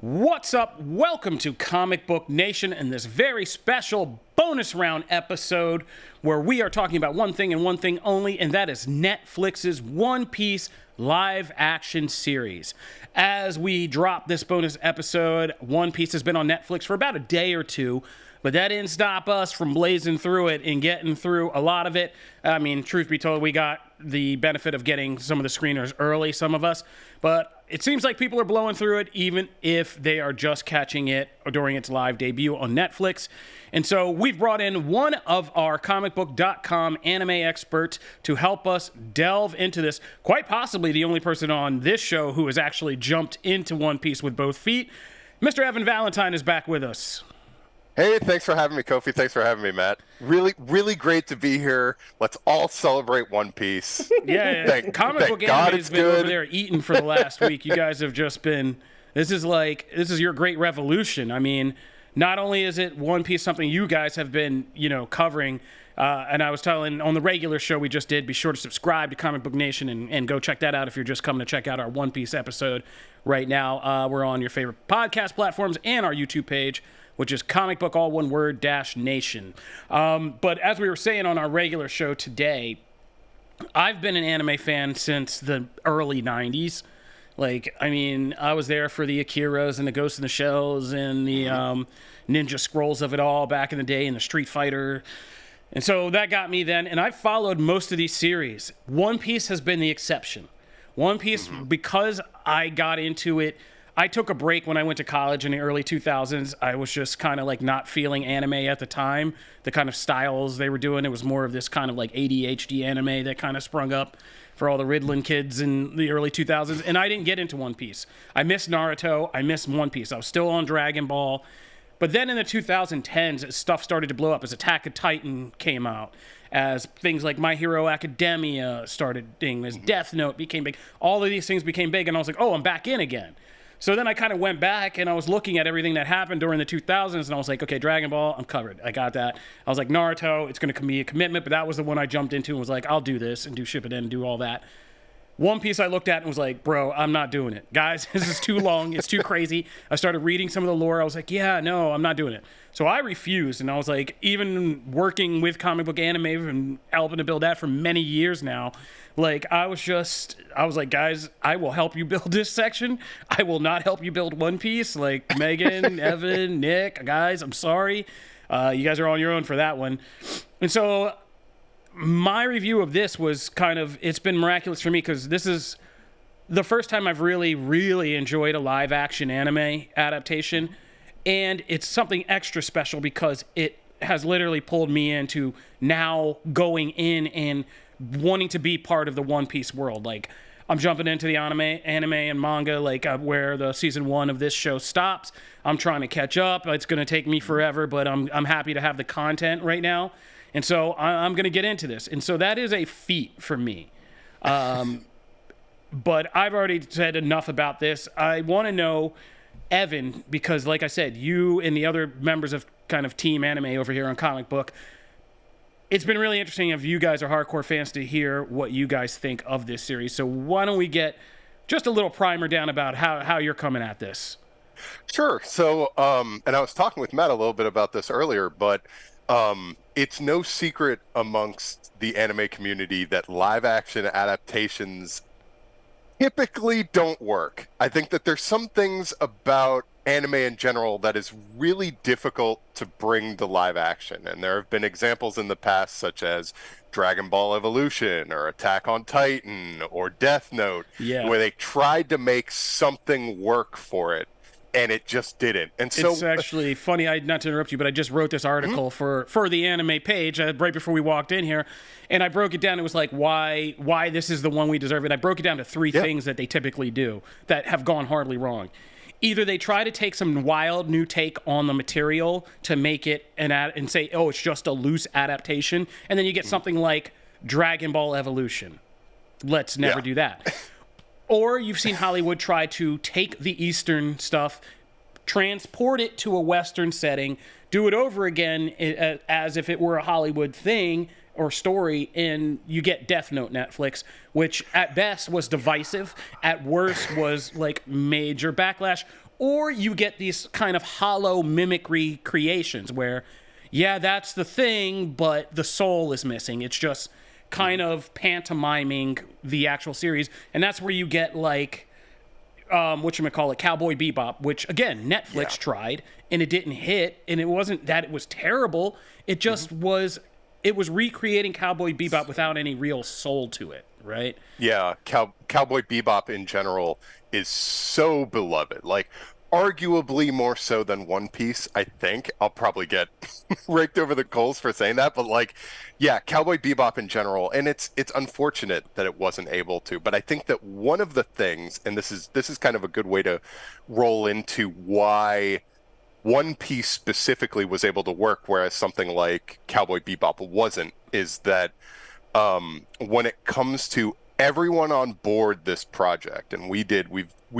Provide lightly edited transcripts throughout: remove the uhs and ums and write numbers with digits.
What's up? Welcome to Comic Book Nation and this very special bonus round episode where we are talking about one thing and one thing only, and that is Netflix's One Piece live action series. As we drop this bonus episode, One Piece has been on Netflix for about a day or two, but that didn't stop us from blazing through it and getting through a lot of it. I mean, truth be told, we got the benefit of getting some of the screeners early, some of us, but it seems like people are blowing through it even if they are just catching it during its live debut on Netflix. And so we've brought in one of our comicbook.com anime experts to help us delve into this. Quite possibly the only person on this show who has actually jumped into One Piece with both feet. Mr. Evan Valentine is back with us. Hey, thanks for having me, Kofi. Thanks for having me, Matt. Really great to be here. Let's all celebrate One Piece. Yeah. Comic Book Anime has been over there eating for the last week. You guys have just been, this is your great revolution. I mean, not only is it One Piece something you guys have been, covering, and I was telling on the regular show we just did, be sure to subscribe to Comic Book Nation and go check that out if you're just coming to check out our One Piece episode right now. We're on your favorite podcast platforms and our YouTube page, which is Comic Book, all one word, -nation. But as we were saying on our regular show today, I've been an anime fan since the early 90s. I was there for the Akiras and the Ghost in the Shells and the Ninja Scrolls of it all back in the day and the Street Fighter. And so that got me then, and I've followed most of these series. One Piece has been the exception. One Piece, because I got into it, I took a break when I went to college in the early 2000s. I was just kind of not feeling anime at the time, the kind of styles they were doing. It was more of this kind of ADHD anime that kind of sprung up for all the Ritalin kids in the early 2000s. And I didn't get into One Piece. I missed Naruto. I missed One Piece. I was still on Dragon Ball. But then in the 2010s, stuff started to blow up as Attack of Titan came out, as things like My Hero Academia started ding, as Death Note became big. All of these things became big, and I was like, oh, I'm back in again. So then I kind of went back and I was looking at everything that happened during the 2000s, and I was like, okay, Dragon Ball, I'm covered. I got that. I was like, Naruto, it's going to be a commitment, but that was the one I jumped into and was like, I'll do this and do Shippuden and do all that. One Piece I looked at and was like, bro, I'm not doing it. Guys, this is too long. It's too crazy. I started reading some of the lore. I was like, yeah, no, I'm not doing it. So I refused, and I was like, even working with Comic Book Anime and helping to build that for many years now, I was like, guys, I will help you build this section. I will not help you build One Piece. Megan, Evan, Nick, guys, I'm sorry. You guys are on your own for that one. And so my review of this was it's been miraculous for me because this is the first time I've really enjoyed a live action anime adaptation. And it's something extra special because it has literally pulled me into now going in and wanting to be part of the One Piece world. I'm jumping into the anime and manga, where the season 1 of this show stops. I'm trying to catch up. It's going to take me forever, but I'm happy to have the content right now. And so I'm going to get into this. And so that is a feat for me. But I've already said enough about this. I want to know, Evan, because like I said, you and the other members of kind of Team Anime over here on Comic Book, it's been really interesting if you guys are hardcore fans to hear what you guys think of this series. So why don't we get just a little primer down about how you're coming at this? Sure. So, and I was talking with Matt a little bit about this earlier, but it's no secret amongst the anime community that live action adaptations typically don't work. I think that there's some things about anime in general that is really difficult to bring to live action. And there have been examples in the past such as Dragon Ball Evolution or Attack on Titan or Death Note, where they tried to make something work for it and it just didn't. And so it's actually funny, not to interrupt you, but I just wrote this article for the anime page right before we walked in here, and I broke it down. It was like why this is the one we deserve. And I broke it down to 3 things that they typically do that have gone horribly wrong. Either they try to take some wild new take on the material to make it and say, oh, it's just a loose adaptation, and then you get something like Dragon Ball Evolution. Let's never do that. Or you've seen Hollywood try to take the Eastern stuff, transport it to a Western setting, do it over again as if it were a Hollywood thing or story, and you get Death Note Netflix, which at best was divisive, at worst was major backlash, or you get these kind of hollow mimicry creations where, yeah, that's the thing, but the soul is missing. It's just kind of pantomiming the actual series, and that's where you get like whatchamacallit, Cowboy Bebop, which again Netflix tried and it didn't hit, and it wasn't that it was terrible, it just was recreating Cowboy Bebop without any real soul to it, right? Yeah, Cowboy Bebop in general is so beloved, like arguably more so than One Piece. I think I'll probably get raked over the coals for saying that, but like, yeah, Cowboy Bebop in general, and it's unfortunate that it wasn't able to. But I think that one of the things, and this is kind of a good way to roll into why One Piece specifically was able to work, whereas something like Cowboy Bebop wasn't, is that when it comes to everyone on board this project, and we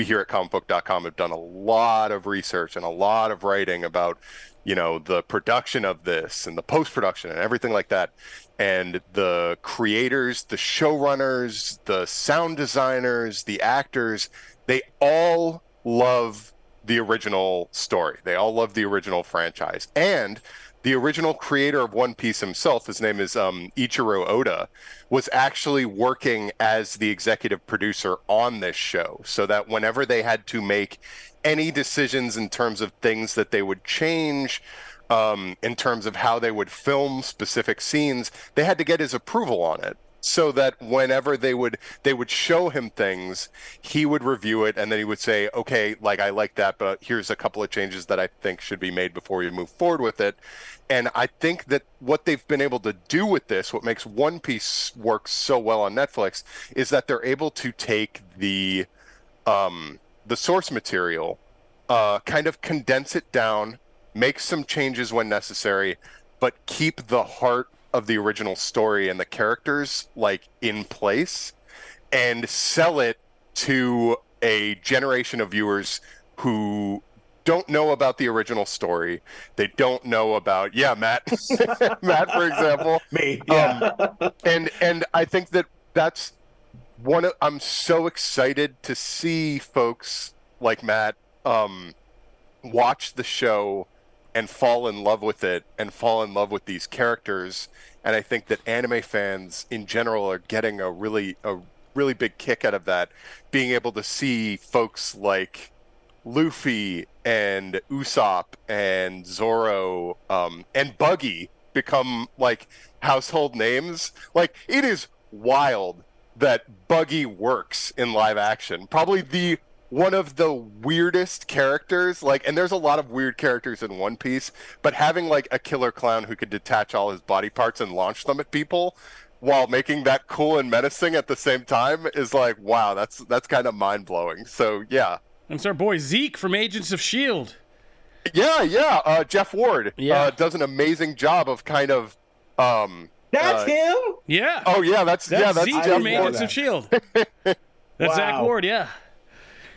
here at comicbook.com have done a lot of research and a lot of writing about, you know, the production of this and the post-production and everything like that. And the creators, the showrunners, the sound designers, the actors, they all love the original story. They all love the original franchise. And the original creator of One Piece himself, his name is Ichiro Oda, was actually working as the executive producer on this show, so that whenever they had to make any decisions in terms of things that they would change, in terms of how they would film specific scenes, they had to get his approval on it. So that whenever they would show him things, he would review it, and then he would say, okay, like, I like that, but here's a couple of changes that I think should be made before you move forward with it. And I think that what they've been able to do with this, what makes One Piece work so well on Netflix, is that they're able to take the source material, kind of condense it down, make some changes when necessary, but keep the heart of the original story and the characters like in place, and sell it to a generation of viewers who don't know about the original story. They don't know about Matt Matt, for example. Me. Yeah. And I think that's I'm so excited to see folks like Matt watch the show and fall in love with it and fall in love with these characters. And I think that anime fans in general are getting a really big kick out of that, being able to see folks like Luffy and Ussop and Zoro and Buggy become like household names. Like, it is wild that Buggy works in live action. Probably one of the weirdest characters, like, and there's a lot of weird characters in One Piece, but having like a killer clown who could detach all his body parts and launch them at people while making that cool and menacing at the same time is like, wow, that's kind of mind-blowing. So yeah. And it's our boy Zeke from Agents of S.H.I.E.L.D. Yeah. Jeff Ward does an amazing job of kind of that's him. Yeah. Oh yeah, that's Zeke Jeff from Ward. Agents of S.H.I.E.L.D. That's Wow. Zach Ward. Yeah.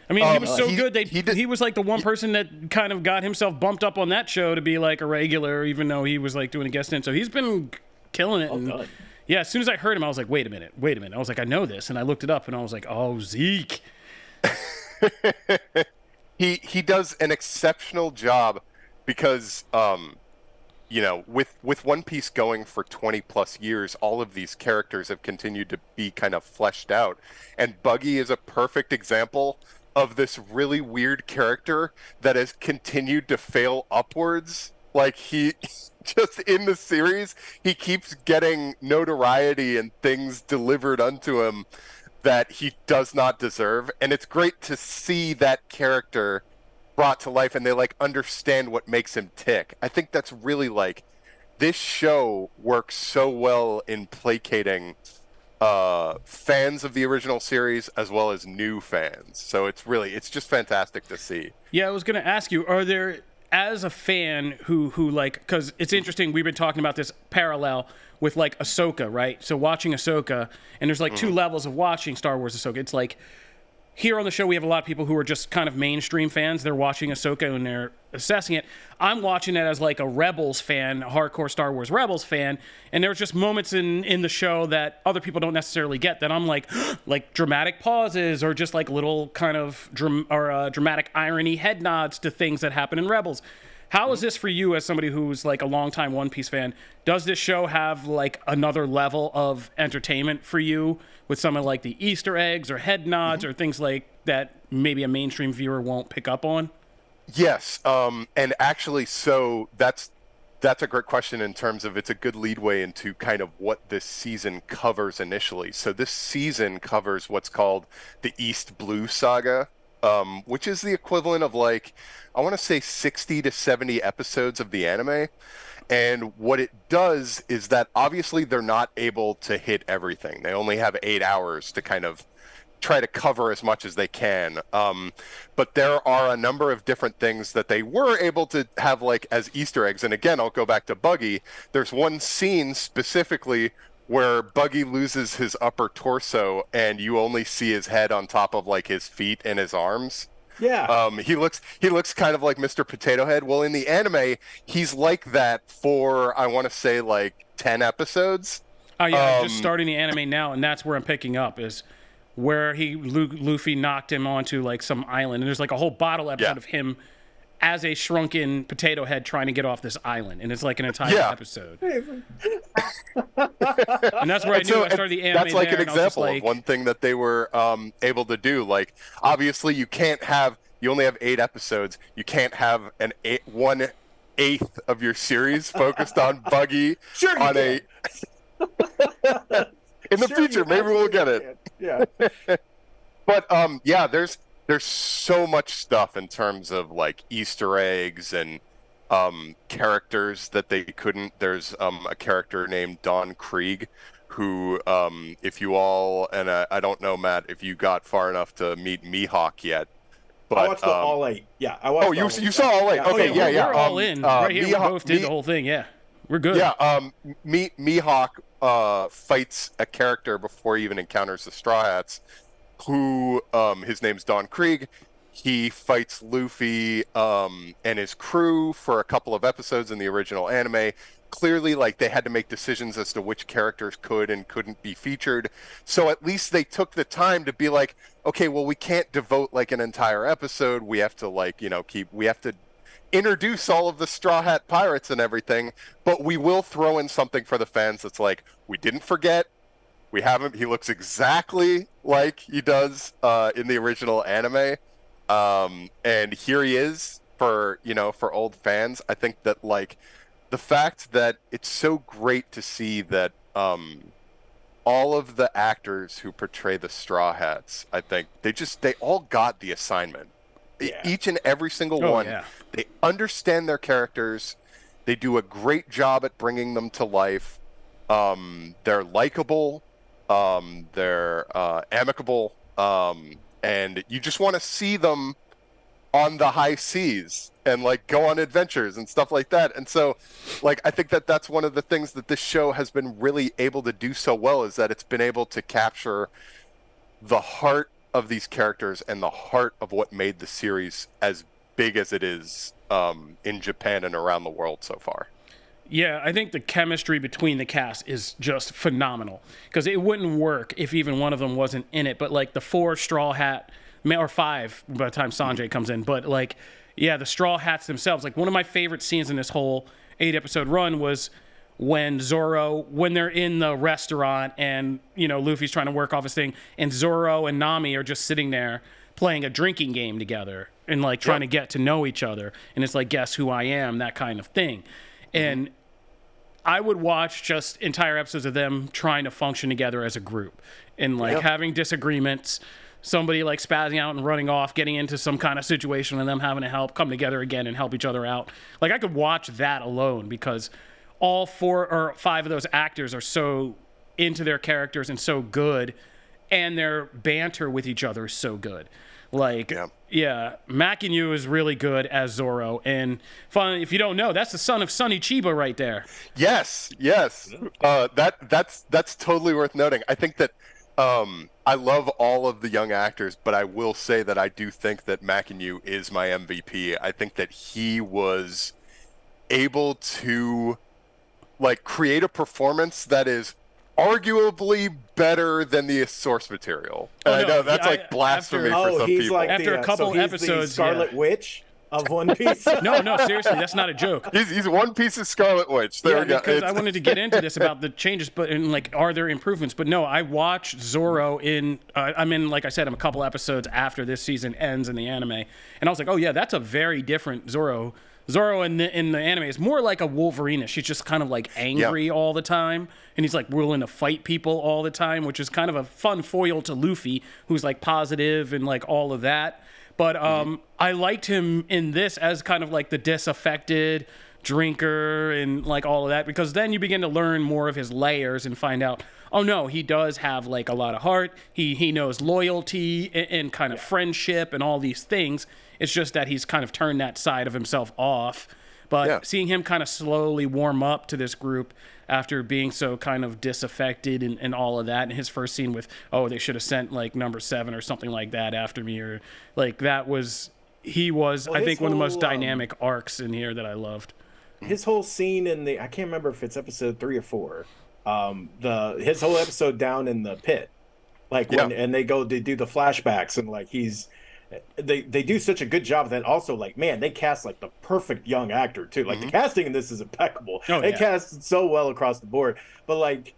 I mean, he was so good. He was like the one person that kind of got himself bumped up on that show to be like a regular, even though he was like doing a guest in. So he's been killing it. And, yeah, as soon as I heard him, I was like, wait a minute. I was like, I know this. And I looked it up and I was like, oh, Zeke. He does an exceptional job because, you know, with One Piece going for 20 plus years, all of these characters have continued to be kind of fleshed out. And Buggy is a perfect example of this really weird character that has continued to fail upwards. Like, he just in the series, he keeps getting notoriety and things delivered unto him that he does not deserve. And it's great to see that character brought to life and they like understand what makes him tick. I think that's really like, this show works so well in placating fans of the original series as well as new fans. So it's just fantastic to see. Yeah, I was going to ask you, are there, as a fan who like, because it's interesting, we've been talking about this parallel with like Ahsoka, right? So watching Ahsoka, and there's like two levels of watching Star Wars Ahsoka. It's like here on the show, we have a lot of people who are just kind of mainstream fans. They're watching Ahsoka and they're assessing it. I'm watching it as like a Rebels fan, a hardcore Star Wars Rebels fan. And there's just moments in the show that other people don't necessarily get that I'm like dramatic pauses or just like little kind of dramatic irony head nods to things that happen in Rebels. How is this for you as somebody who's like a longtime One Piece fan? Does this show have like another level of entertainment for you with some of like the Easter eggs or head nods or things like that maybe a mainstream viewer won't pick up on? Yes, and actually, so that's a great question in terms of it's a good leadway into kind of what this season covers initially. So this season covers what's called the East Blue Saga, which is the equivalent of like, I want to say 60 to 70 episodes of the anime. And what it does is that obviously they're not able to hit everything. They only have 8 hours to kind of try to cover as much as they can. But there are a number of different things that they were able to have like as Easter eggs. And again, I'll go back to Buggy. There's one scene specifically where Buggy loses his upper torso and you only see his head on top of like his feet and his arms. Yeah. He looks kind of like Mr. Potato Head. Well, in the anime, he's like that for, I want to say, like 10 episodes. Oh, yeah, I'm just starting the anime now, and that's where I'm picking up, is where Luffy knocked him onto, like, some island. And there's, like, a whole bottle episode of him as a shrunken potato head trying to get off this island. And it's, like, an entire episode. And that's where I knew I started the anime. That's like there, an example of one thing that they were able to do. Like, obviously, you only have 8 episodes. You can't have 1/8 of your series focused on Buggy in the future. Maybe we'll get it. Yeah. But there's so much stuff in terms of like Easter eggs and characters that they couldn't. There's a character named Don Krieg who, if you all, and I don't know, Matt, if you got far enough to meet Mihawk yet. But, I watched the All 8. Yeah, I watched. Oh, you saw All 8. Okay, We're all in. Right here, we both did the whole thing. Yeah, we're good. Yeah, Mihawk fights a character before he even encounters the Straw Hats, who his name's Don Krieg. He fights Luffy and his crew for a couple of episodes in the original anime. Clearly, like, they had to make decisions as to which characters could and couldn't be featured. So at least they took the time to be like, okay, well, we can't devote like an entire episode. We have to we have to introduce all of the Straw Hat Pirates and everything, but we will throw in something for the fans that's like, we didn't forget. He looks exactly like he does in the original anime. And here he is for old fans. I think that like the fact that it's so great to see that all of the actors who portray the Straw Hats, I think they all got the assignment. Yeah. Each and every single one. Yeah. They understand their characters. They do a great job at bringing them to life. They're likable. They're amicable. And you just want to see them on the high seas and like go on adventures and stuff like that. And so like I think that that's one of the things that this show has been really able to do so well, is that it's been able to capture the heart of these characters and the heart of what made the series as big as it is in Japan and around the world so far. Yeah, I think the chemistry between the cast is just phenomenal, because it wouldn't work if even one of them wasn't in it. But like the 4 Straw Hat, or 5 by the time Sanjay comes in, but like, yeah, the Straw Hats themselves, like one of my favorite scenes in this whole 8-episode run was when they're in the restaurant and, Luffy's trying to work off his thing, and Zoro and Nami are just sitting there playing a drinking game together and like trying to get to know each other. And it's like, guess who I am, that kind of thing. And I would watch just entire episodes of them trying to function together as a group and like having disagreements, somebody like spazzing out and running off, getting into some kind of situation and them having to come together again and help each other out. Like I could watch that alone, because all 4 or 5 of those actors are so into their characters and so good, and their banter with each other is so good. Like, Makinyu is really good as Zoro, and if you don't know, that's the son of Sonny Chiba right there. Yes. That's totally worth noting. I think that I love all of the young actors, but I will say that I do think that Makinyu is my MVP. I think that he was able to like create a performance that is arguably better than the source material. And I know that's like blasphemy for some he's people. like After a couple episodes, the Scarlet Witch of One Piece. No, seriously, that's not a joke. He's One Piece's Scarlet Witch. There we go. Because I wanted to get into this about the changes, but and like, are there improvements? But no, I watched Zoro in. I'm in, like I said, I'm a couple episodes after this season ends in the anime, and I was like, oh yeah, that's a very different Zoro. Zoro in the anime is more like a Wolverine. She's just kind of like angry all the time, and he's like willing to fight people all the time, which is kind of a fun foil to Luffy, who's like positive and like all of that. But I liked him in this as kind of like the disaffected drinker and like all of that, because then you begin to learn more of his layers and find out, oh no, he does have like a lot of heart. He knows loyalty and kind of friendship and all these things. It's just that he's kind of turned that side of himself off. But seeing him kind of slowly warm up to this group after being so kind of disaffected and all of that, and his first scene with, oh, they should have sent like number 7 or something like that after me, or like that was, I think, one of the most dynamic arcs in here that I loved. His whole scene in the, I can't remember if it's episode 3 or 4, his whole episode down in the pit, like when, and they go to do the flashbacks, and like they do such a good job that also, like, man, they cast like the perfect young actor too. Like the casting in this is impeccable. They cast so well across the board. But like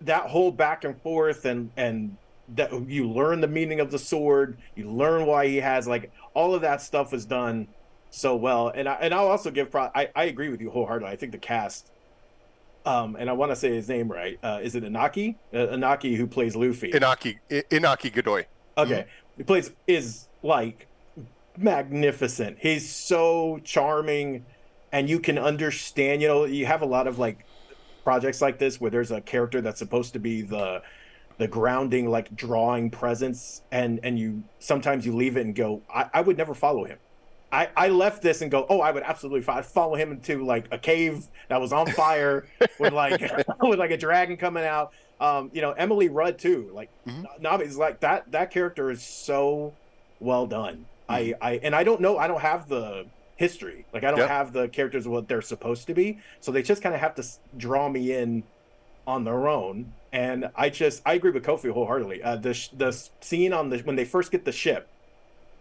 that whole back and forth and that you learn the meaning of the sword, you learn why he has, like, all of that stuff was done so well. And I'll also give I agree with you wholeheartedly. I think the cast, and I want to say his name right. Is it Inaki? Inaki, who plays Luffy. Inaki Godoy. Okay. He is like magnificent. He's so charming, and you can understand, you have a lot of like projects like this where there's a character that's supposed to be the grounding, like, drawing presence, and you sometimes you leave it and go, I would never follow him. I left this and go, oh, I would absolutely follow him into like a cave that was on fire with like with like a dragon coming out. Emily Rudd too. Like Nami's like that character is so well done. I don't know. I don't have the history. Like I don't have the characters what they're supposed to be. So they just kind of have to draw me in on their own. And I agree with Kofi wholeheartedly. The scene on when they first get the ship,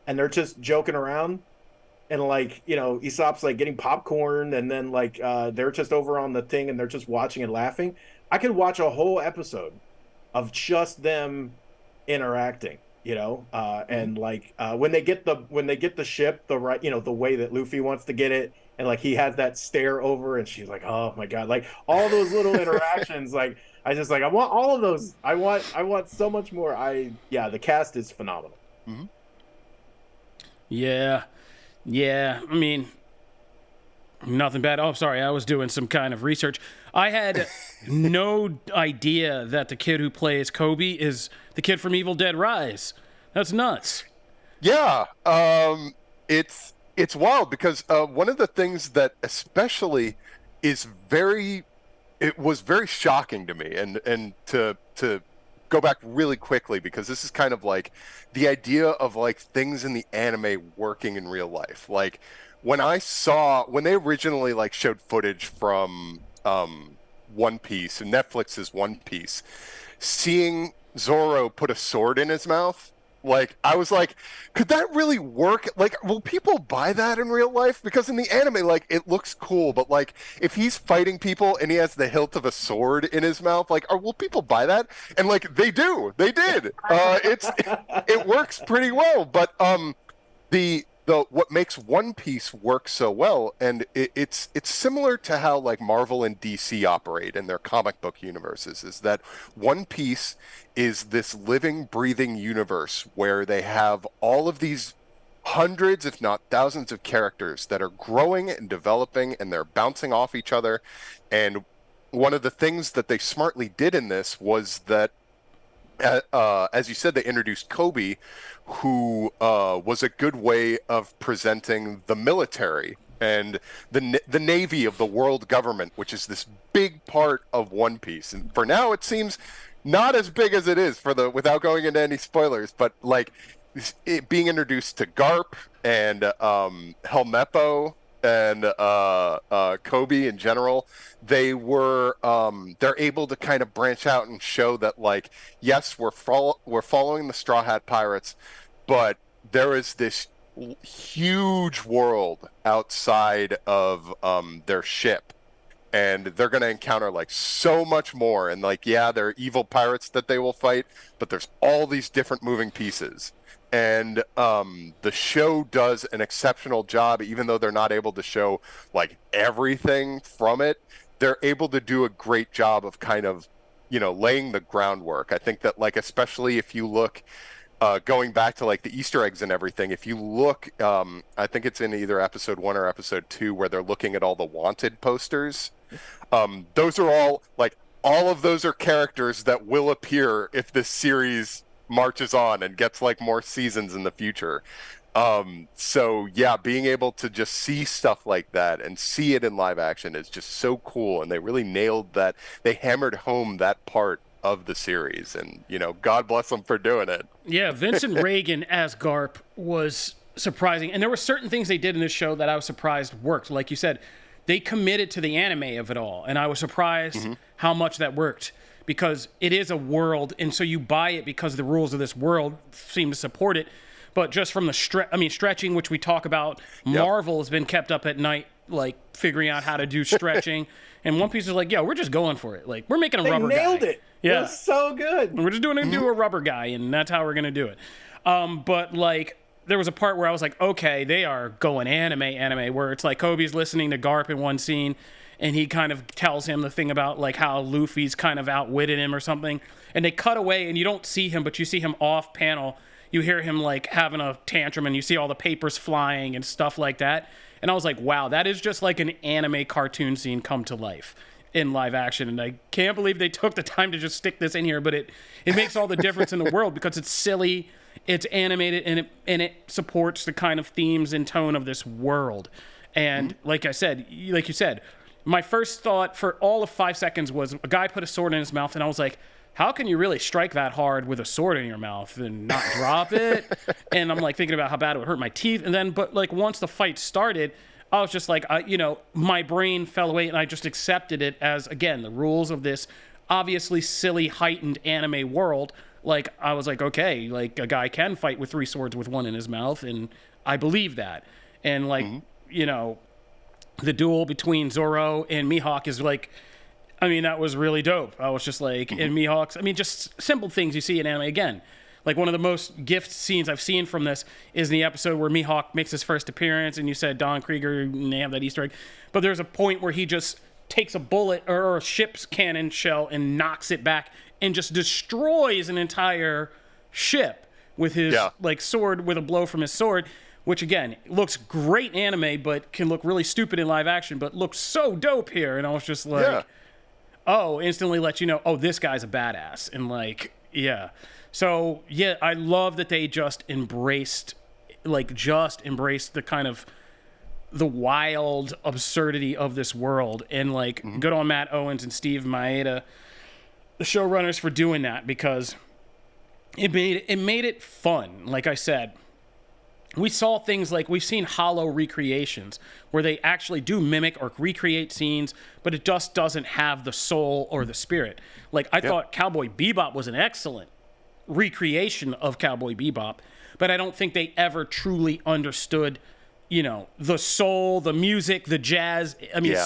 and they're just joking around. And like, Usopp's like getting popcorn, and then like they're just over on the thing and they're just watching and laughing. I could watch a whole episode of just them interacting, and like when they get the ship, the right, the way that Luffy wants to get it, and like he has that stare over, and she's like, oh my god, like all those little interactions, like I want all of those. I want so much more. The cast is phenomenal. Mm-hmm. Yeah, I mean, nothing bad. Oh, sorry, I was doing some kind of research. I had no idea that the kid who plays Kobe is the kid from Evil Dead Rise. That's nuts. Yeah, it's wild because one of the things that especially it was very shocking to me, and to go back really quickly, because this is kind of like the idea of like things in the anime working in real life. Like when they originally like showed footage from One Piece and Netflix's One Piece, seeing Zoro put a sword in his mouth, like I was like, could that really work? Like, will people buy that in real life? Because in the anime, like, it looks cool, but like if he's fighting people and he has the hilt of a sword in his mouth, like, will people buy that? And like they did. It works pretty well. But the what makes One Piece work so well, and it's similar to how like Marvel and DC operate in their comic book universes, is that One Piece is this living, breathing universe where they have all of these hundreds, if not thousands, of characters that are growing and developing, and they're bouncing off each other. And one of the things that they smartly did in this was that, as you said, they introduced Kobe, who was a good way of presenting the military and the Navy of the world government, which is this big part of One Piece. And for now, it seems not as big as it is without going into any spoilers, but like it being introduced to Garp and Helmeppo and Kobe in general, they're able to kind of branch out and show that, like, yes, we're following the Straw Hat Pirates, but there is this huge world outside of their ship, and they're going to encounter like so much more. And like, yeah, there are evil pirates that they will fight, but there's all these different moving pieces. And the show does an exceptional job, even though they're not able to show like everything from it. They're able to do a great job of kind of, laying the groundwork. I think that, like, especially if you look, going back to like the Easter eggs and everything, if you look, I think it's in either episode 1 or episode 2 where they're looking at all the wanted posters. Those are all of those are characters that will appear if this series marches on and gets like more seasons in the future. So yeah, being able to just see stuff like that and see it in live action is just so cool. And they really nailed that. They hammered home that part of the series, and God bless them for doing it. Yeah, Vincent Reagan as Garp was surprising, and there were certain things they did in this show that I was surprised worked. Like you said, they committed to the anime of it all, and I was surprised how much that worked, because it is a world, and so you buy it because the rules of this world seem to support it. But just from the stretching, which we talk about, Marvel has been kept up at night, like figuring out how to do stretching. And One Piece is like, we're just going for it. Like, we're making a rubber guy. They nailed it. Yeah, it was so good. We're just do a rubber guy, and that's how we're gonna do it. But like, there was a part where I was like, okay, they are going anime, where it's like Kobe's listening to Garp in one scene, and he kind of tells him the thing about like how Luffy's kind of outwitted him or something. And they cut away, and you don't see him, but you see him off panel. You hear him like having a tantrum, and you see all the papers flying and stuff like that. And I was like, wow, that is just like an anime cartoon scene come to life in live action. And I can't believe they took the time to just stick this in here, but it makes all the difference in the world, because it's silly, it's animated, and it supports the kind of themes and tone of this world. And like you said, my first thought for all of 5 seconds was a guy put a sword in his mouth, and I was like, how can you really strike that hard with a sword in your mouth and not drop it? And I'm like thinking about how bad it would hurt my teeth. And then, but like once the fight started, I was just like, my brain fell away, and I just accepted it as, again, the rules of this obviously silly, heightened anime world. Like, I was like, okay, like a guy can fight with 3 swords with one in his mouth, and I believe that. And like, the duel between Zoro and Mihawk is like, that was really dope. I was just like, in Mihawk's, just simple things you see in anime. Again, like one of the most gift scenes I've seen from this is the episode where Mihawk makes his first appearance, and you said Don Krieger, and they have that Easter egg. But there's a point where he just takes a bullet or a ship's cannon shell and knocks it back and just destroys an entire ship with his like sword, with a blow from his sword, which again looks great in anime, but can look really stupid in live action, but looks so dope here. And I was just like, instantly let you know, this guy's a badass. And like, so I love that they just embraced the kind of the wild absurdity of this world. And like, good on Matt Owens and Steve Maeda, the showrunners, for doing that, because it made it fun. Like I said, we saw things like, we've seen hollow recreations where they actually do mimic or recreate scenes, but it just doesn't have the soul or the spirit. Like, I thought Cowboy Bebop was an excellent recreation of Cowboy Bebop, but I don't think they ever truly understood, the soul, the music, the jazz.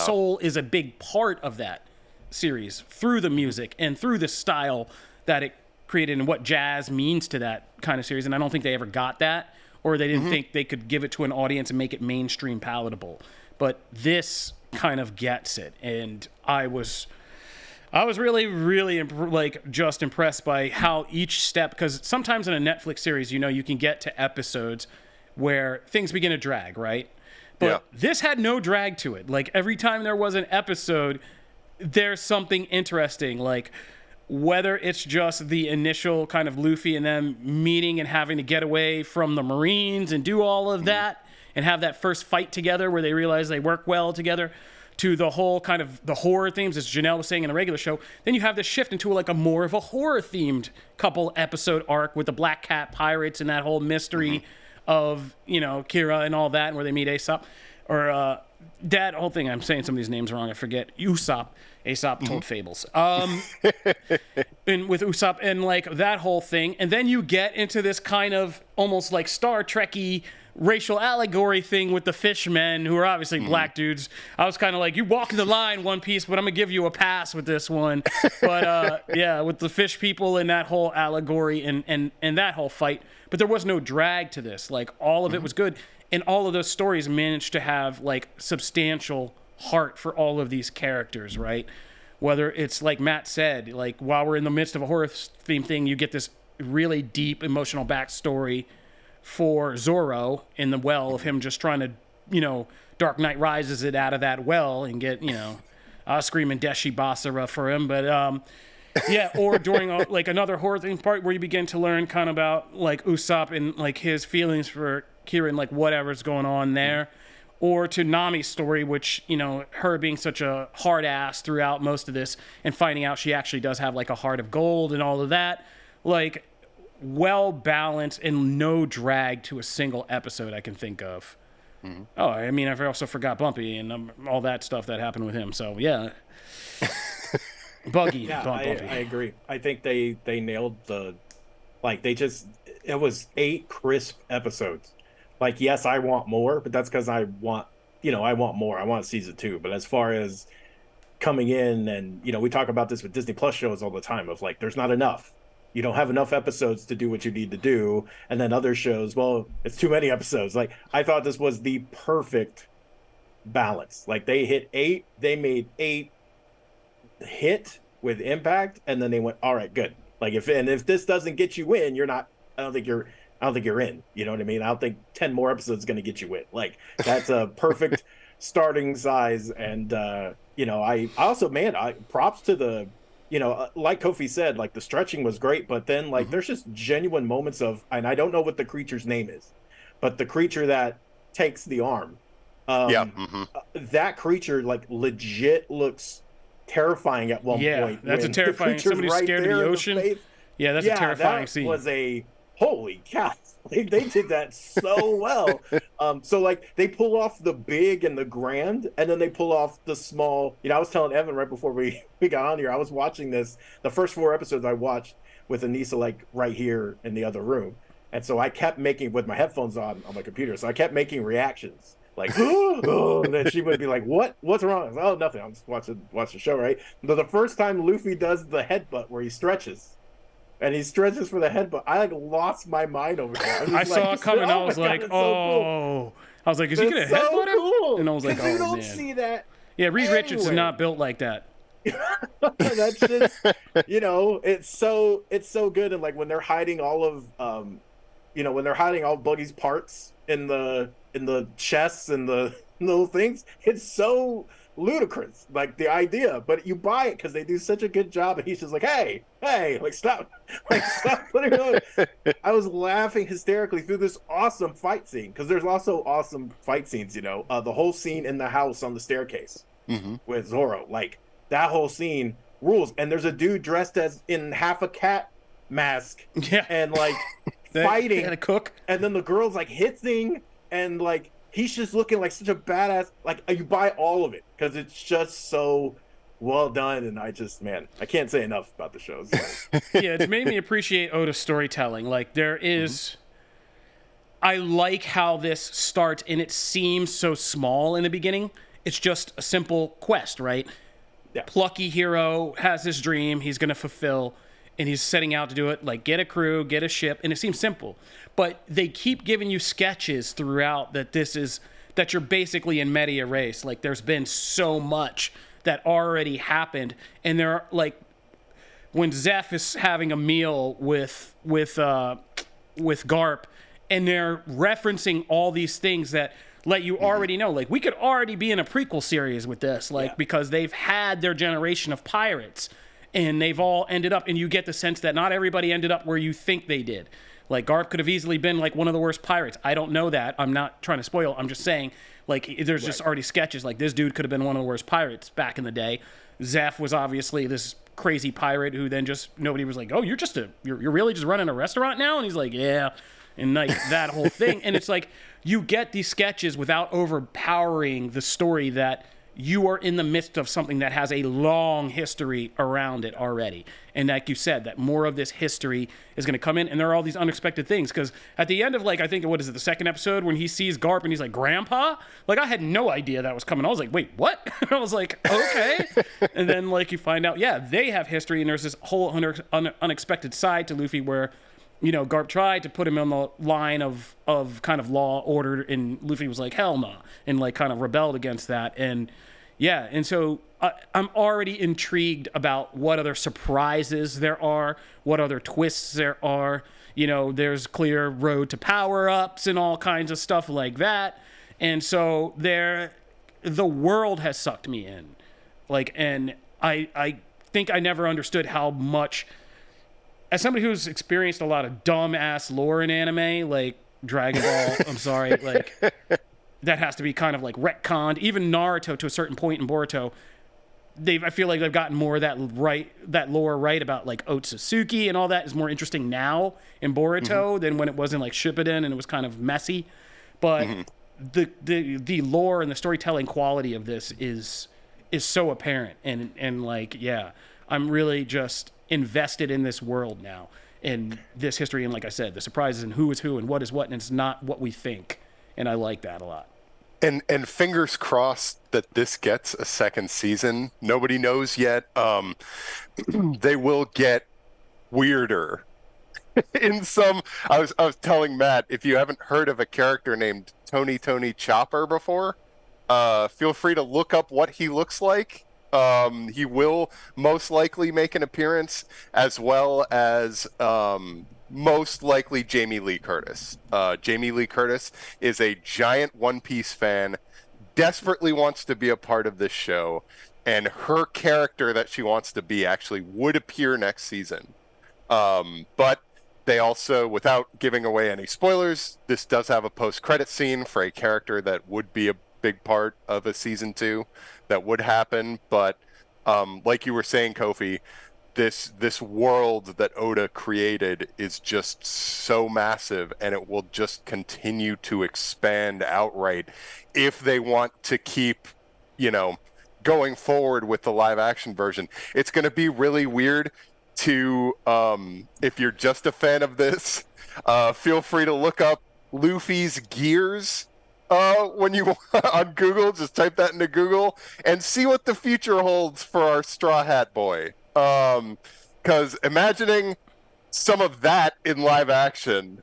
Soul is a big part of that series through the music and through the style that it created and what jazz means to that kind of series. And I don't think they ever got that, or they didn't think they could give it to an audience and make it mainstream palatable. But this kind of gets it. And I was really, really just impressed by how each step, because sometimes in a Netflix series, you can get to episodes where things begin to drag, right? But this had no drag to it. Like, every time there was an episode, there's something interesting. Like, whether it's just the initial kind of Luffy and them meeting and having to get away from the Marines and do all of that and have that first fight together where they realize they work well together, to the whole kind of the horror themes, as Janelle was saying in the regular show. Then you have this shift into like a more of a horror themed couple episode arc with the Black Cat pirates and that whole mystery of, you know, Kira and all that, and where they meet Aesop. Or that whole thing, I'm saying some of these names wrong, I forget. Usopp. Aesop told fables. And with Usopp and like that whole thing. And then you get into this kind of almost like Star Trek-y racial allegory thing with the fishmen, who are obviously black dudes. I was kind of like, you walking the line, One Piece, but I'm gonna give you a pass with this one. But yeah, with the fish people and that whole allegory and that whole fight. But there was no drag to this. Like, all of it was good. And all of those stories managed to have like substantial heart for all of these characters, right? Whether it's like Matt said, like while we're in the midst of a horror theme thing, you get this really deep emotional backstory for Zoro in the well of him just trying to, you know, Dark Knight Rises it out of that well and get, you know, screaming Deshi Basara for him. But yeah, or during like another horror theme part where you begin to learn kind of about like Usopp and like his feelings for Kira and like whatever's going on there. Or to Nami's story, which, you know, her being such a hard ass throughout most of this and finding out she actually does have like a heart of gold and all of that. Like, well balanced and no drag to a single episode I can think of. Oh, I mean, I also forgot Bumpy and all that stuff that happened with him. So, yeah. Bumpy. I agree. I think they nailed it was 8 crisp episodes. Like, yes, I want more, but that's because I want more. I want season 2. But as far as coming in and, you know, we talk about this with Disney Plus shows all the time of like, there's not enough. You don't have enough episodes to do what you need to do. And then other shows, well, it's too many episodes. Like, I thought this was the perfect balance. Like, they hit 8, they made 8 hit with impact, and then they went, all right, good. Like, if this doesn't get you in, I don't think you're in. You know what I mean? I don't think 10 more episodes is going to get you in. Like, that's a perfect starting size. And, you know, I also, props to the, you know, like Kofi said, like the stretching was great, but then like there's just genuine moments of, and I don't know what the creature's name is, but the creature that takes the arm, that creature like legit looks terrifying at one point. That's a terrifying. Somebody's right scared of the ocean. Yeah, that's a terrifying scene. Was a holy cow. They did that so well. So like they pull off the big and the grand, and then they pull off the small. You know, I was telling Evan right before we got on here, I was watching this. The first 4 episodes I watched with Anissa like right here in the other room. And so I kept making, with my headphones on my computer, so I kept making reactions. Like, oh, and then she would be like, what's wrong? I was like, oh, nothing. I'm just watching the show, right? But the first time Luffy does the headbutt where he stretches, and he stretches for the headbutt, I like lost my mind over there. I saw it coming. I was like, oh. So cool. I was like, is he going to headbutt him? Cool. And I was like, oh, you don't man. see that. Yeah, Reed Richards is not built like that. That's just, you know, it's so good. And like when they're hiding all of, you know, when they're hiding all Buggy's parts in the chests and the little things, it's so ludicrous, like the idea, but you buy it because they do such a good job. And he's just like, hey, like stop putting it on. I was laughing hysterically through this awesome fight scene, because there's also awesome fight scenes, you know, the whole scene in the house on the staircase with Zoro, like that whole scene rules. And there's a dude dressed as in half a cat mask, and like fighting and a cook, and then the girl's like hitting, and like he's just looking like such a badass. Like, you buy all of it because it's just so well done. And I can't say enough about the show. So. Yeah, it's made me appreciate Oda's storytelling. Like, there is, I like how this starts, and it seems so small in the beginning. It's just a simple quest, right? Yeah. Plucky hero has his dream he's going to fulfill, and he's setting out to do it, like get a crew, get a ship, and it seems simple. But they keep giving you sketches throughout that you're basically in media race. Like, there's been so much that already happened, and they're like, when Zeph is having a meal with Garp, and they're referencing all these things that let you already know, like, we could already be in a prequel series with this, like, because they've had their generation of pirates, and they've all ended up, and you get the sense that not everybody ended up where you think they did. Like, Garp could have easily been like one of the worst pirates. I don't know that. I'm not trying to spoil. I'm just saying, like, there's just already sketches. Like, this dude could have been one of the worst pirates back in the day. Zeph was obviously this crazy pirate who then just, nobody was like, oh, you're really just running a restaurant now? And he's like, yeah. And like that whole thing. And it's like, you get these sketches without overpowering the story that you are in the midst of something that has a long history around it already. And like you said, that more of this history is going to come in, and there are all these unexpected things. Because at the end of, like, I think, what is it, the second episode, when he sees Garp and he's like, Grandpa? Like, I had no idea that was coming. I was like, wait, what? I was like, okay. And then, like, you find out, yeah, they have history, and there's this whole unexpected side to Luffy where, you know, Garp tried to put him on the line of kind of law, order, and Luffy was like, hell no, and like kind of rebelled against that. And yeah, and so I'm already intrigued about what other surprises there are, what other twists there are. You know, there's clear road to power-ups and all kinds of stuff like that. And so the world has sucked me in. Like, and I think I never understood how much, as somebody who's experienced a lot of dumb-ass lore in anime, like Dragon Ball, I'm sorry, like, that has to be kind of like retconned. Even Naruto, to a certain point in Boruto, I feel like they've gotten more of that lore right about like Otsutsuki and all that is more interesting now in Boruto than when it was in like Shippuden and it was kind of messy. But the lore and the storytelling quality of this is so apparent, and like, yeah, I'm really just invested in this world now, in this history, and like I said, the surprises and who is who and what is what, and it's not what we think, and I like that a lot. And fingers crossed that this gets a second season. Nobody knows yet. They will get weirder. In some, I was telling Matt, if you haven't heard of a character named Tony Chopper before, feel free to look up what he looks like. He will most likely make an appearance, as well as most likely Jamie Lee Curtis. Jamie Lee Curtis is a giant One Piece fan, desperately wants to be a part of this show, and her character that she wants to be actually would appear next season. But they also, without giving away any spoilers, this does have a post-credit scene for a character that would be a big part of a season 2 that would happen. But like you were saying, Kofi, this world that Oda created is just so massive, and it will just continue to expand outright if they want to keep, you know, going forward with the live action version. It's going to be really weird to, if you're just a fan of this, feel free to look up Luffy's gears when you on Google. Just type that into Google and see what the future holds for our Straw Hat Boy. Because imagining some of that in live action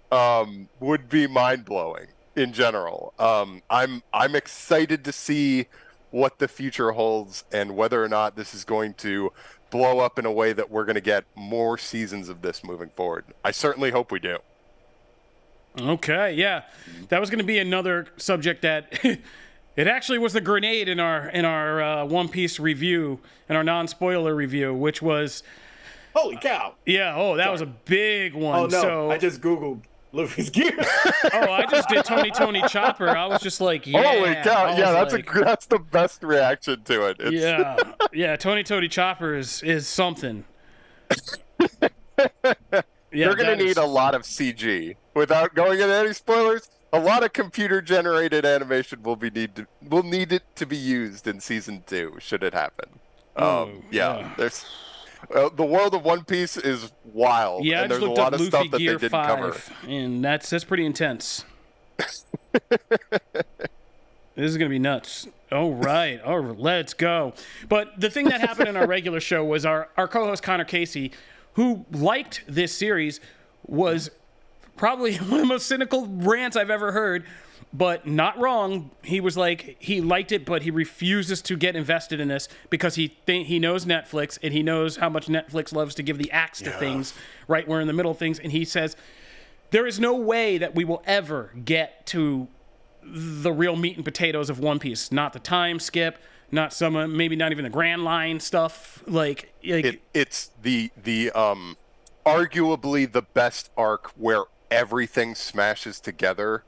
would be mind-blowing in general. I'm excited to see what the future holds and whether or not this is going to blow up in a way that we're going to get more seasons of this moving forward. I certainly hope we do. Okay, yeah. That was going to be another subject that it actually was the grenade in our One Piece review, in our non-spoiler review, which was, holy cow. Yeah, that was a big one. Oh no, so, I just Googled Luffy's gear. I just did Tony Chopper. I was just like, yeah. Holy cow, yeah, that's the best reaction to it. Yeah, Tony Chopper is something. Yeah, you're going to need a lot of CG. Without going into any spoilers, a lot of computer-generated animation will need it to be used in season 2, should it happen. There's the world of One Piece is wild, and there's a lot of stuff that they didn't cover. And that's pretty intense. This is going to be nuts. All right, let's go. But the thing that happened in our regular show was our co-host Connor Casey, who liked this series, was probably one of the most cynical rants I've ever heard, but not wrong. He was like, he liked it, but he refuses to get invested in this because he knows Netflix, and he knows how much Netflix loves to give the axe to things, right? We're in the middle of things, and he says, there is no way that we will ever get to the real meat and potatoes of One Piece. Not the time skip, not maybe not even the Grand Line stuff. It's the arguably the best arc where everything smashes together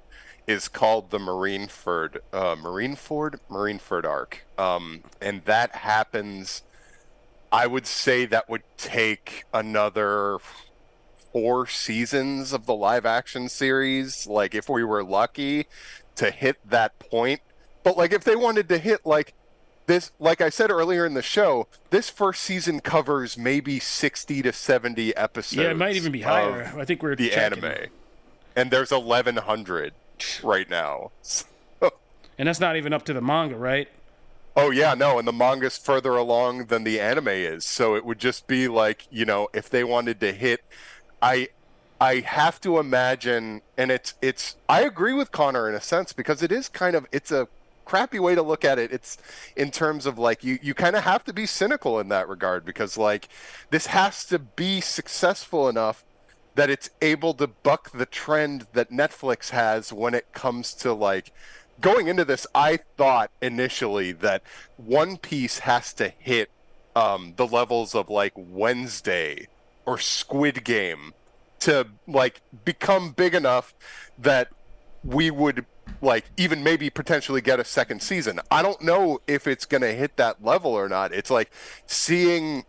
is called the Marineford arc. And that happens, I would say that would take another 4 seasons of the live action series, like if we were lucky to hit that point. But like if they wanted to hit like this, like I said earlier in the show, this first season covers maybe 60 to 70 episodes. Yeah, it might even be higher. I think we're the checking. Anime. And there's 1,100 right now. And that's not even up to the manga, right? Oh yeah, no, and the manga's further along than the anime is. So it would just be like, you know, if they wanted to hit, I have to imagine, and it's I agree with Connor in a sense, because it is kind of, it's a crappy way to look at it. It's in terms of like you kind of have to be cynical in that regard, because like this has to be successful enough that it's able to buck the trend that Netflix has when it comes to like going into this. I thought initially that One Piece has to hit the levels of like Wednesday or Squid Game to like become big enough that we would like even maybe potentially get a second season. I don't know if it's going to hit that level or not. It's like seeing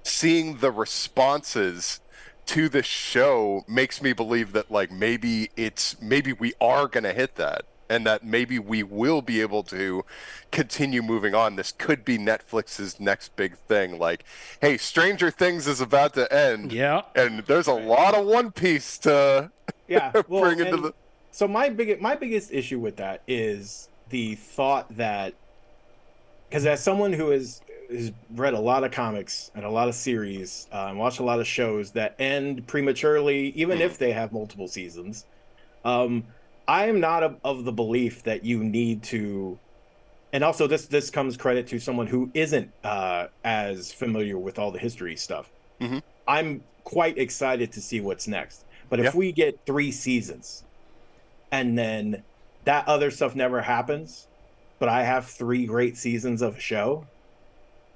the responses to the show makes me believe that like maybe we are going to hit that, and that maybe we will be able to continue moving on. This could be Netflix's next big thing. Like, hey, Stranger Things is about to end. Yeah. And there's a lot of One Piece to bring into the... So my biggest issue with that is the thought that, because as someone who has read a lot of comics and a lot of series and watched a lot of shows that end prematurely, even if they have multiple seasons, I am not of the belief that you need to, and also this comes credit to someone who isn't as familiar with all the history stuff. Mm-hmm. I'm quite excited to see what's next. But if we get 3 seasons and then that other stuff never happens, but I have 3 great seasons of a show,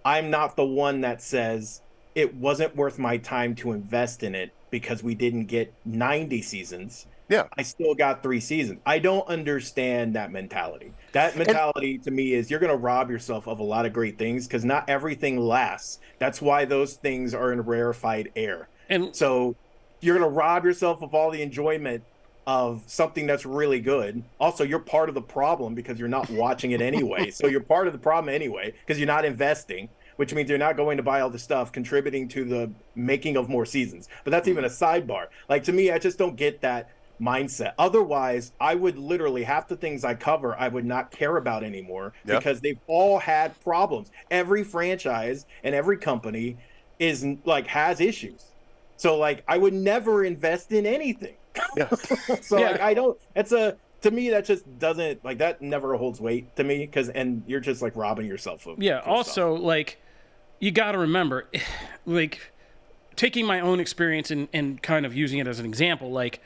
I'm not the one that says it wasn't worth my time to invest in it because we didn't get 90 seasons. Yeah. I still got 3 seasons. I don't understand that mentality. That mentality to me is you're going to rob yourself of a lot of great things because not everything lasts. That's why those things are in rarefied air. And so you're going to rob yourself of all the enjoyment of something that's really good. Also, you're part of the problem because you're not watching it anyway. So you're part of the problem anyway because you're not investing, which means you're not going to buy all the stuff contributing to the making of more seasons. But that's even a sidebar. Like, to me, I just don't get that mindset. Otherwise, I would literally, half the things I cover, I would not care about anymore because they've all had problems. Every franchise and every company is like has issues. So like, I would never invest in anything. Like, I don't, to me, that just doesn't, like, that never holds weight to me and you're just like robbing yourself of also stuff. Like, you got to remember, like, taking my own experience and kind of using it as an example, like,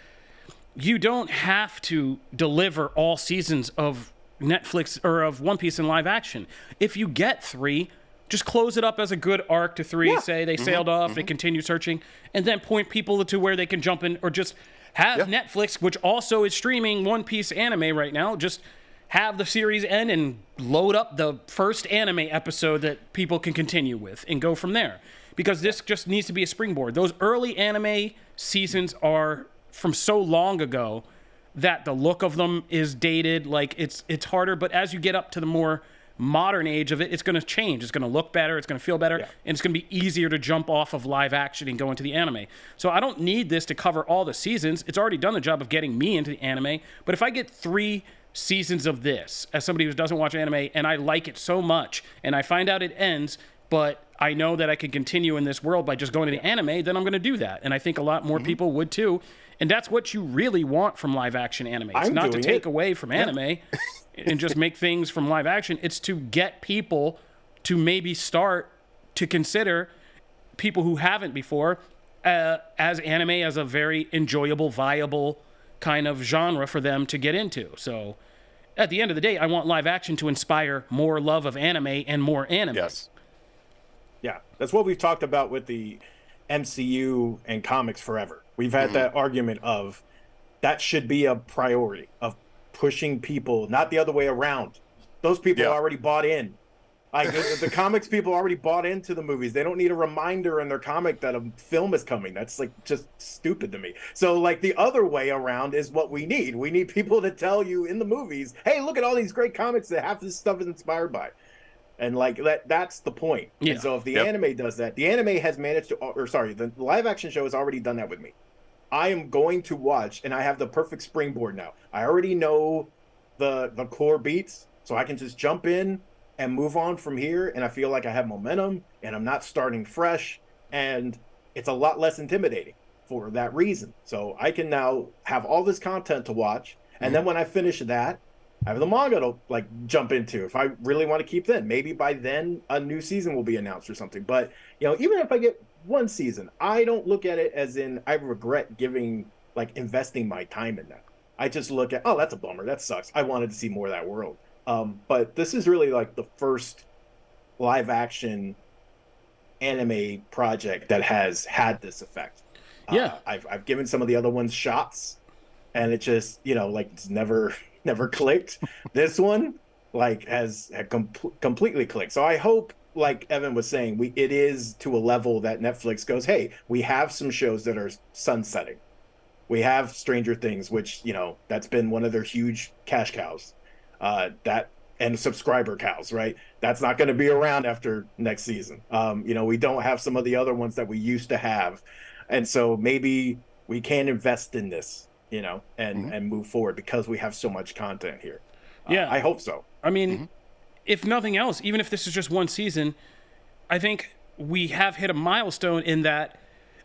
you don't have to deliver all seasons of Netflix or of One Piece in live action. If you get 3, just close it up as a good arc to 3, say they sailed off, they continue searching, and then point people to where they can jump in, or just have Netflix, which also is streaming One Piece anime right now, just have the series end and load up the first anime episode that people can continue with and go from there. Because this just needs to be a springboard. Those early anime seasons are from so long ago that the look of them is dated. Like, it's harder, but as you get up to the more modern age of it, it's going to change. It's going to look better. It's going to feel better. And it's going to be easier to jump off of live action and go into the anime. So I don't need this to cover all the seasons. It's already done the job of getting me into the anime. But if I get 3 seasons of this as somebody who doesn't watch anime and I like it so much and I find out it ends, but I know that I can continue in this world by just going to the anime, then I'm going to do that. And I think a lot more people would too. And that's what you really want from live action anime. It's not to take away from anime and just make things from live action. It's to get people to maybe start to consider, people who haven't before, as anime as a very enjoyable, viable kind of genre for them to get into. So at the end of the day, I want live action to inspire more love of anime and more anime. Yes. Yeah, that's what we've talked about with the MCU and comics forever. We've had that argument of that should be a priority of pushing people, not the other way around. Those people already bought in. Like the comics people already bought into the movies. They don't need a reminder in their comic that a film is coming. That's like just stupid to me. So like the other way around is what we need. We need people to tell you in the movies, hey, look at all these great comics that half this stuff is inspired by. And like that's the point. Yeah. And so if the anime does that, the anime has managed to, the live action show has already done that with me. I am going to watch, and I have the perfect springboard now. I already know the core beats, so I can just jump in and move on from here, and I feel like I have momentum, and I'm not starting fresh, and it's a lot less intimidating for that reason. So I can now have all this content to watch, and then when I finish that, I have the manga to like jump into if I really want to keep then. Maybe by then a new season will be announced or something. But even if I get one season, I don't look at it as in I regret investing my time in that. I just look at, oh, that's a bummer. That sucks. I wanted to see more of that world. But this is really like the first live action anime project that has had this effect. I've given some of the other ones shots, and it just it's never clicked. This one has completely clicked. So I hope, like Evan was saying, it is to a level that Netflix goes, hey, we have some shows that are sunsetting. We have Stranger Things, which that's been one of their huge cash cows. And subscriber cows, right? That's not going to be around after next season. We don't have some of the other ones that we used to have. And so maybe we can invest in this, and move forward because we have so much content here. I hope so. I mean, if nothing else, even if this is just one season, I think we have hit a milestone in that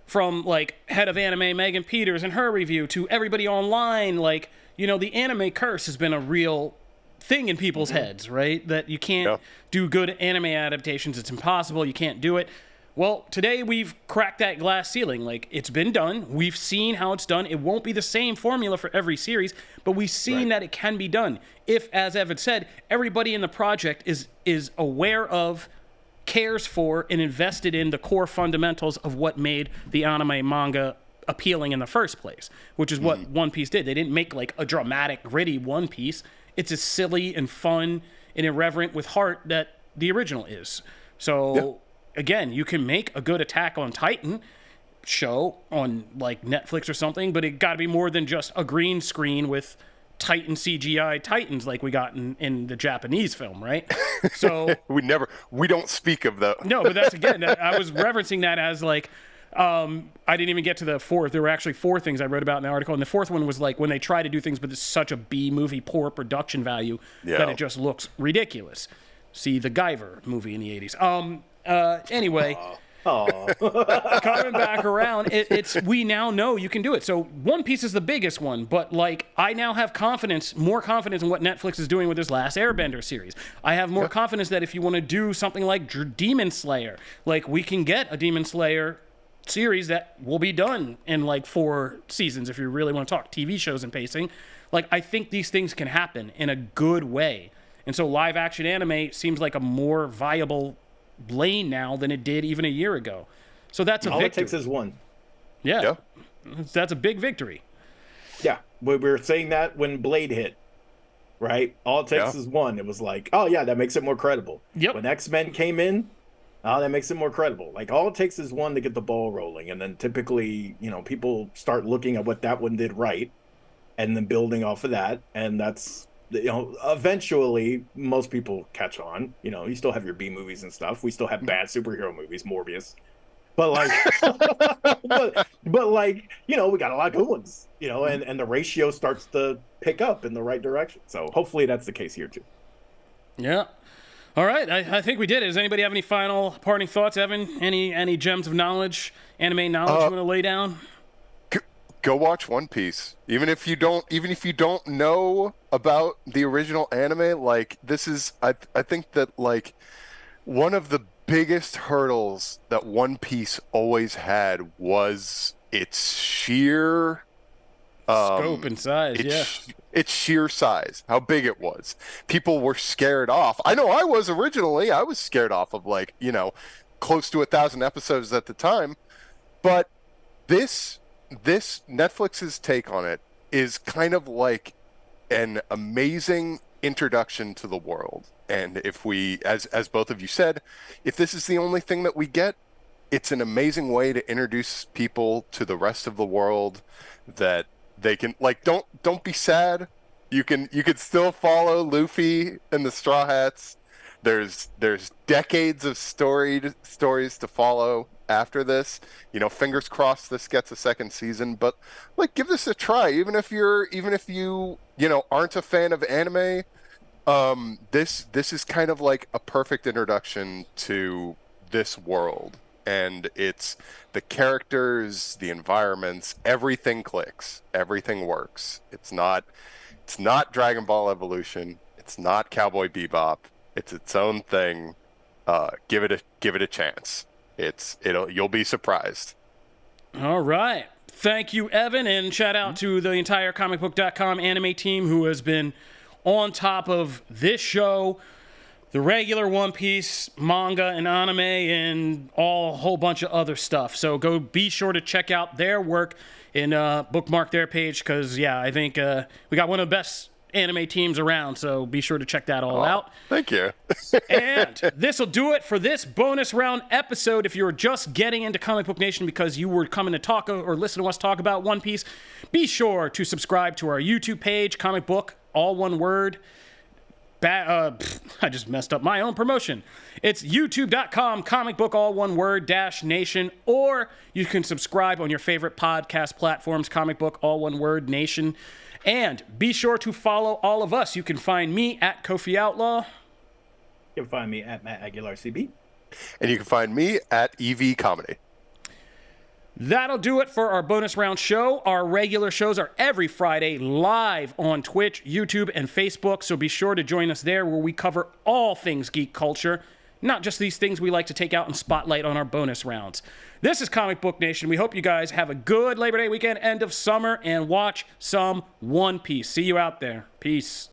from like head of anime Megan Peters and her review to everybody online, the anime curse has been a real thing in people's heads, right? That you can't do good anime adaptations. It's impossible. You can't do it. Well, today we've cracked that glass ceiling. It's been done. We've seen how it's done. It won't be the same formula for every series, but we've seen that it can be done. If, as Evan said, everybody in the project is aware of, cares for, and invested in the core fundamentals of what made the anime manga appealing in the first place, which is what One Piece did. They didn't make a dramatic, gritty One Piece. It's as silly and fun and irreverent with heart that the original is. So, again, you can make a good Attack on Titan show on Netflix or something, but it got to be more than just a green screen with Titan CGI Titans like we got in the Japanese film, right? So we don't speak of that. No, but that's I was referencing that as I didn't even get to the fourth. There were actually four things I wrote about in the article, and the fourth one was when they try to do things, but it's such a B movie, poor production value that it just looks ridiculous. See the Guyver movie in the 80s. Anyway, coming back around, we now know you can do it. So One Piece is the biggest one, but I now have more confidence in what Netflix is doing with this Last Airbender series. I have more confidence that if you want to do something like Demon Slayer, we can get a Demon Slayer series that will be done in 4 seasons if you really want to talk TV shows and pacing. I think these things can happen in a good way. And so live action anime seems like a more viable lane now than it did even a year ago. So that's a victory. All it takes is one. Yeah. That's a big victory. Yeah. We were saying that when Blade hit, right? All it takes is one. It was oh yeah, that makes it more credible. Yep. When X-Men came in, that makes it more credible. All it takes is one to get the ball rolling. And then typically, people start looking at what that one did right and then building off of that. And that's, eventually most people catch on. You still have your B movies and stuff. We still have bad superhero movies, Morbius. But we got a lot of good ones, and the ratio starts to pick up in the right direction. So hopefully that's the case here too. Yeah. All right, I think we did it. Does anybody have any final parting thoughts, Evan? Any gems of knowledge, anime knowledge you want to lay down? Go watch One Piece. Even if you don't know about the original anime, this is I think that one of the biggest hurdles that One Piece always had was its sheer scope and size, its sheer size, how big it was. People were scared off. I know I was originally. I was scared off of close to 1,000 episodes at the time. But this this Netflix's take on it is kind of like an amazing introduction to the world. And if we, as both of you said, if this is the only thing that we get, it's an amazing way to introduce people to the rest of the world, that they can, like, don't be sad. You can still follow Luffy and the Straw Hats. There's decades of stories to follow after this. You know, fingers crossed this gets a second season, but like, give this a try. Even if you aren't a fan of anime, this is kind of like a perfect introduction to this world. And it's the characters, the environments, everything clicks, everything works. It's not Dragon Ball Evolution. It's not Cowboy Bebop. It's its own thing. Give it a chance. You'll be surprised. All right. Thank you, Evan, and shout out to the entire ComicBook.com anime team who has been on top of this show, the regular One Piece manga and anime, and a whole bunch of other stuff. So be sure to check out their work and bookmark their page, because, yeah, I think we got one of the best anime teams around, so be sure to check that all out. Thank you. And this will do it for this bonus round episode. If you were just getting into Comic Book Nation because you were coming to talk or listen to us talk about One Piece, be sure to subscribe to our YouTube page, Comic Book, all one word. I just messed up my own promotion. It's youtube.com, comic book, all one word, -nation, or you can subscribe on your favorite podcast platforms, Comic Book, all one word, Nation. And be sure to follow all of us. You can find me at Kofi Outlaw. You can find me at Matt Aguilar CB. And you can find me at EV Comedy. That'll do it for our bonus round show. Our regular shows are every Friday live on Twitch, YouTube, and Facebook, so be sure to join us there where we cover all things geek culture, not just these things we like to take out and spotlight on our bonus rounds. This is Comic Book Nation. We hope you guys have a good Labor Day weekend, end of summer, and watch some One Piece. See you out there. Peace.